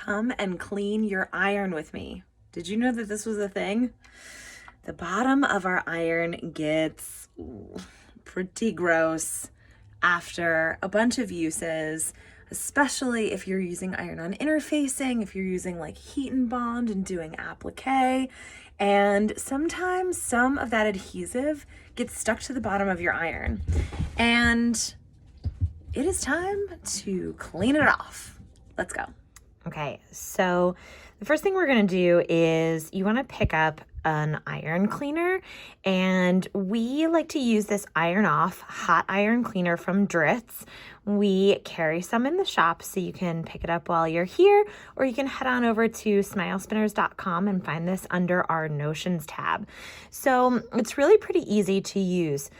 come and clean your iron with me. Did you know that this was a thing? The bottom of our iron gets pretty gross after a bunch of uses, especially if you're using iron-on interfacing, if you're using like heat and bond and doing applique. And sometimes some of that adhesive gets stuck to the bottom of your iron. And it is time to clean it off. Let's go. Okay, so the first thing we're going to do is you want to pick up an iron cleaner, and we like to use this Iron Off hot iron cleaner from Dritz. We carry some in the shop, so you can pick it up while you're here, or you can head on over to smilespinners.com and find this under our Notions tab. So it's really pretty easy to use.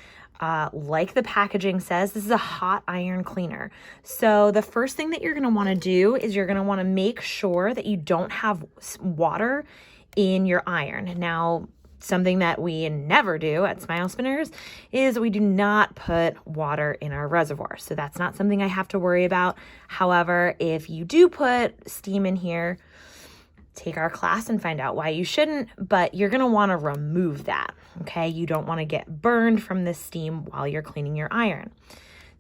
Like the packaging says, this is a hot iron cleaner. So the first thing that you're going to want to do is you're going to want to make sure that you don't have water in your iron. Now, something that we never do at Smile Spinners is we do not put water in our reservoir. So that's not something I have to worry about. However, if you do put steam in here, take our class and find out why you shouldn't, but you're going to want to remove that, okay? You don't want to get burned from this steam while you're cleaning your iron.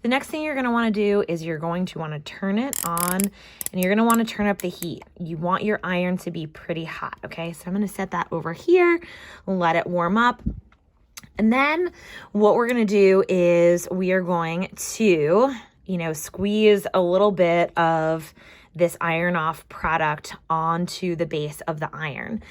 The next thing you're going to want to do is you're going to want to turn it on, and you're going to want to turn up the heat. You want your iron to be pretty hot, okay? So I'm going to set that over here, let it warm up. And then what we're going to do is we are going to, squeeze a little bit of this Iron Off product onto the base of the iron.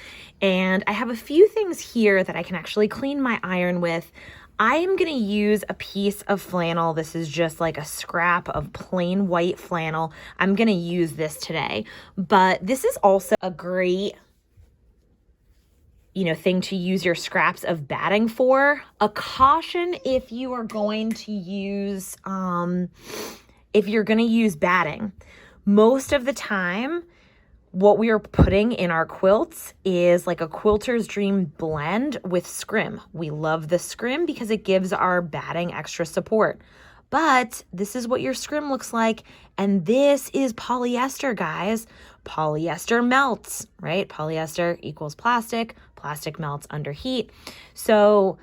And I have a few things here that I can actually clean my iron with. I am going to use a piece of flannel. This is just like a scrap of plain white flannel. I'm going to use this today, but this is also a great thing to use your scraps of batting for. A caution if you are going to use, batting. Most of the time, what we are putting in our quilts is like a Quilter's Dream blend with scrim. We love the scrim because it gives our batting extra support. But this is what your scrim looks like, and this is polyester, guys. Polyester melts, right? Polyester equals plastic. Plastic melts under heat. So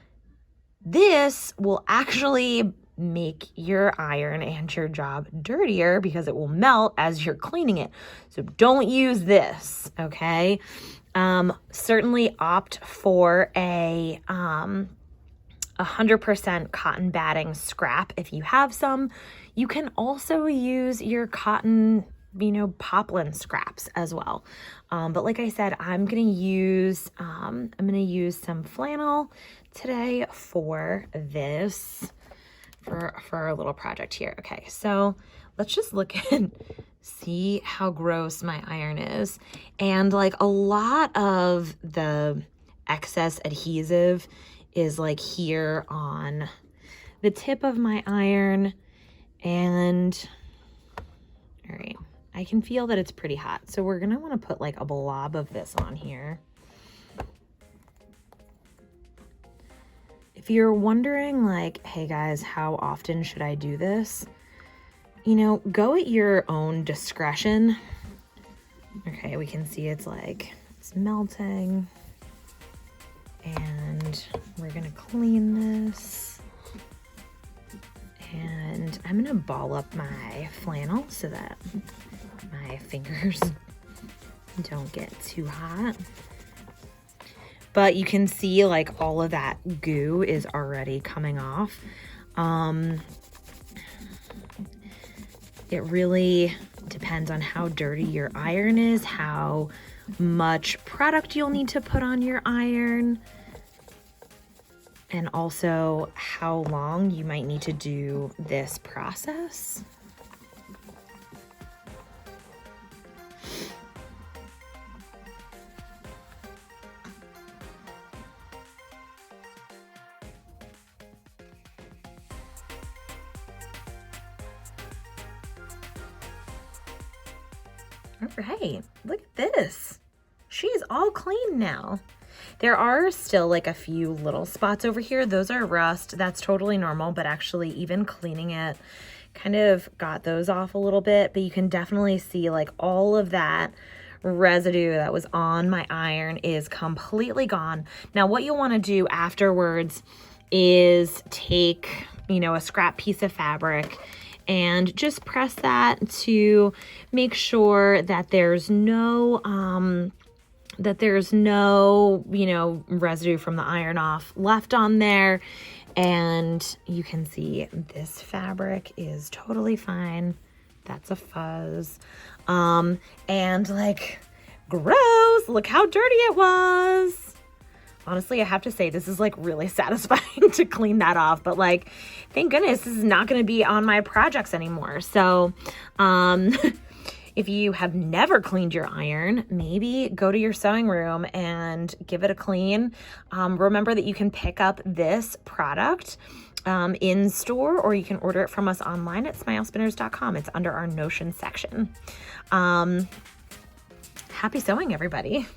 this will actually make your iron and your job dirtier because it will melt as you're cleaning it. So don't use this, okay? Certainly opt for a 100% cotton batting scrap if you have some. You can also use your cotton, poplin scraps as well. But like I said, I'm gonna use some flannel today for this. For our little project here. Okay, so let's just look and see how gross my iron is. And like a lot of the excess adhesive is like here on the tip of my iron. And all right, I can feel that it's pretty hot. So we're gonna wanna put like a blob of this on here. If you're wondering like, hey guys, how often should I do this? Go at your own discretion. Okay, we can see it's melting. And we're gonna clean this. And I'm gonna ball up my flannel so that my fingers don't get too hot. But you can see like all of that goo is already coming off. It really depends on how dirty your iron is, how much product you'll need to put on your iron, and also how long you might need to do this process. All right, look at this. She's all clean now. There are still like a few little spots over here. Those are rust. That's totally normal, but actually even cleaning it kind of got those off a little bit, but you can definitely see like all of that residue that was on my iron is completely gone. Now, what you'll want to do afterwards is take, a scrap piece of fabric and just press that to make sure that there's no residue from the iron off left on there. And you can see this fabric is totally fine. That's a fuzz. And like, gross, look how dirty it was. Honestly, I have to say this is like really satisfying to clean that off, but like, thank goodness this is not going to be on my projects anymore. So, if you have never cleaned your iron, maybe go to your sewing room and give it a clean. Remember that you can pick up this product in store, or you can order it from us online at smilespinners.com. It's under our Notion section. Happy sewing, everybody.